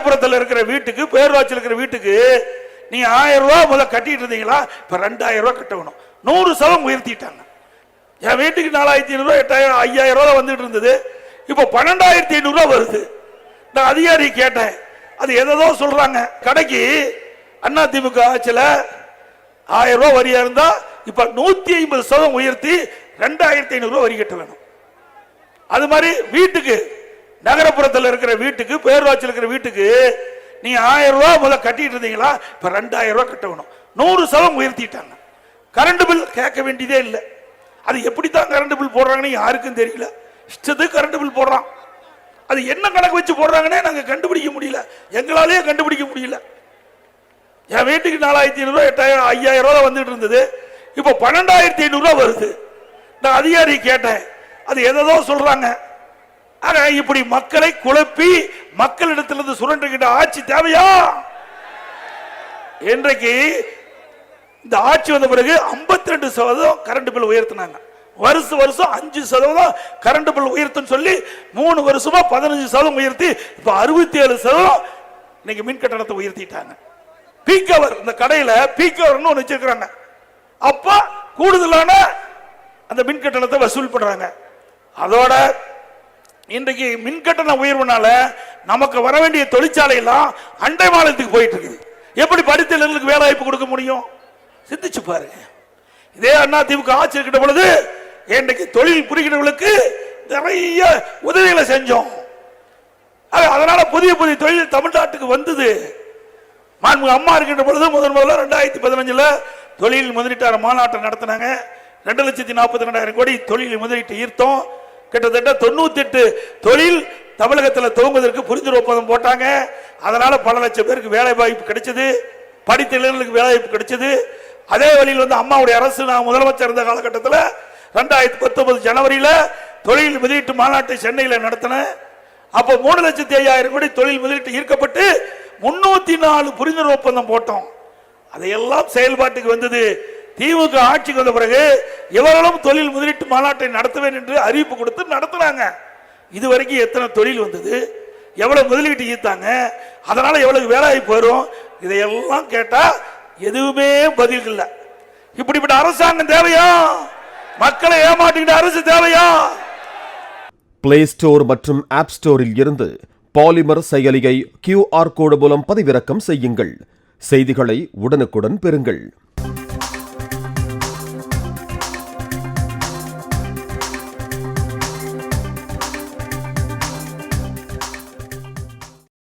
நகரப்புறத்தில் இருக்கிற வீட்டுக்கு, பேரூராட்சியில் இருக்கிற வீட்டுக்கு நீ 1000 ரூபாய் முதல்ல கட்டிட்டு இருந்தீங்களா, இப்ப 2000 ரூபாய் கட்டணும். 100% உயர்த்திட்டாங்க. என் வீட்டுக்கு 4500 ரூபாய், 8000, 5000 ரூபாய் வந்துட்டு இருந்தது, இப்ப 12500 ரூபாய் வருது. நான் அதிகாரி கேட்டேன், அது எதோ சொல்றாங்க. கடைக்கு அண்ணா திமுக ஆட்சியில 1000 ரூபாய் வரியா இருந்தா இப்ப 150% உயர்த்தி 2500 ரூபாய் வரி கட்ட வேணும். அது மாதிரி வீட்டுக்கு, நகரப்புறத்தில் இருக்கிற வீட்டுக்கு, பேரூராட்சியில் இருக்கிற வீட்டுக்கு நீ 1000 ரூபாய் முதல்ல கட்டிட்டு இருந்தீங்களா, இப்ப 2000 ரூபாய் கட்டணும். 100% உயர்த்திட்டாங்க. கரண்ட் பில் கேட்க வேண்டியதே இல்லை. அது எப்படித்தான் கரண்ட் பில் போடுறாங்கன்னு யாருக்கும் தெரியல. இஷ்டத்துக்கு கரண்ட் பில் போடுறான். அது என்ன கணக்கு வச்சு போடுறாங்கன்னே நாங்க கண்டுபிடிக்க முடியல, எங்களாலேயே கண்டுபிடிக்க முடியல. என் வீட்டுக்கு 4500 ரூபாய், 8000, 5000 ரூபாய் வந்துட்டு இருந்தது, இப்ப 12500 ரூபாய் வருது. நான் அதிகாரி கேட்டேன், அது எதோ சொல்றாங்க. இப்படி மக்களை குழப்பி மக்களிடத்திலிருந்து சுரண்டுகின்ற ஆட்சி தேவையா? இன்றைக்கு இந்த ஆட்சி வந்த பிறகு 52% கரண்ட் பில் உயர்த்தினாங்க. வருஷம் 5% கரண்ட் பில் உயர்த்துன்னு சொல்லி 3 வருஷமா 15% உயர்த்தி இப்ப 67% இன்னைக்கு மின் கட்டணத்தை உயர்த்திட்டாங்க. பீக்கவர், இந்த கடையில பீக்கவர்னு ஒன்று வச்சிருக்கிறாங்க. அப்ப கூடுதலான அந்த மின் கட்டணத்தை வசூல் பண்றாங்க. அதோட இன்றைக்கு மின் கட்டண உயர்வுனால நமக்கு வர வேண்டிய தொழிற்சாலை எல்லாம் அண்டை மாநிலத்துக்கு போயிட்டு இருக்குது. எப்படி படித்தவர்களுக்கு வேலை வாய்ப்பு கொடுக்க முடியும்? சிந்திச்சு பாருங்க. இதே அண்ணா திமுக ஆட்சி இருக்கின்ற பொழுது இன்றைக்கு தொழில் புரிகிறவர்களுக்கு நிறைய உதவிகளை செஞ்சோம். அதனால புதிய புதிய தொழில் தமிழ்நாட்டுக்கு வந்தது. அம்மா இருக்கின்ற பொழுது முதல்ல 2015 தொழில் முதலீட்டாளர் மாநாட்டை நடத்தினாங்க. 2,42,000 கோடி தொழில் முதலீட்டு ஈர்த்தோம். கிட்டத்தட்ட 98 தொழில் தமிழகத்தில் துவங்குவதற்கு புரிந்துணர்வு ஒப்பந்தம் போட்டாங்க. அதனால பல லட்சம் பேருக்கு வேலை வாய்ப்பு கிடைச்சது, படித்த இளைஞர்களுக்கு வேலை வாய்ப்பு கிடைச்சது. அதே வழியில் வந்து அம்மாவுடைய அரசு, நான் முதலமைச்சர் இருந்த காலகட்டத்தில் 2019 ஜனவரியில தொழில் முதலீட்டு மாநாட்டை சென்னையில் நடத்தின. அப்போ 3,05,000 கோடி தொழில் முதலீட்டு ஈர்க்கப்பட்டு 304 புரிந்துணர்வு ஒப்பந்தம் போட்டோம். அதையெல்லாம் செயல்பாட்டுக்கு வந்தது. திமுக ஆட்சிக்கு வந்த பிறகு இவர்களும் தொழில் முதலீட்டு மாநாட்டை நடத்துவேன் என்று அறிவிப்பு கொடுத்து நடத்தினாங்க. இதுவரைக்கும் எத்தனை தொழில் வந்தது, எவ்வளவு முதலீட்டு ஈர்த்தாங்க, அதனால எவ்வளவு வேலை வாய்ப்பு வரும், இதையெல்லாம் கேட்டா எதுவுமே பதில் இல்லை. இப்படிப்பட்ட அரசாங்கம் தேவையா? மக்களை ஏமாற்றுகின்ற அரசு தேவையா? பிளே ஸ்டோர் மற்றும் ஆப் ஸ்டோரில் இருந்து பாலிமர் செயலியை QR கோடு மூலம் பதிவிறக்கம் செய்யுங்கள். செய்திகளை உடனுக்குடன் பெறுங்கள்.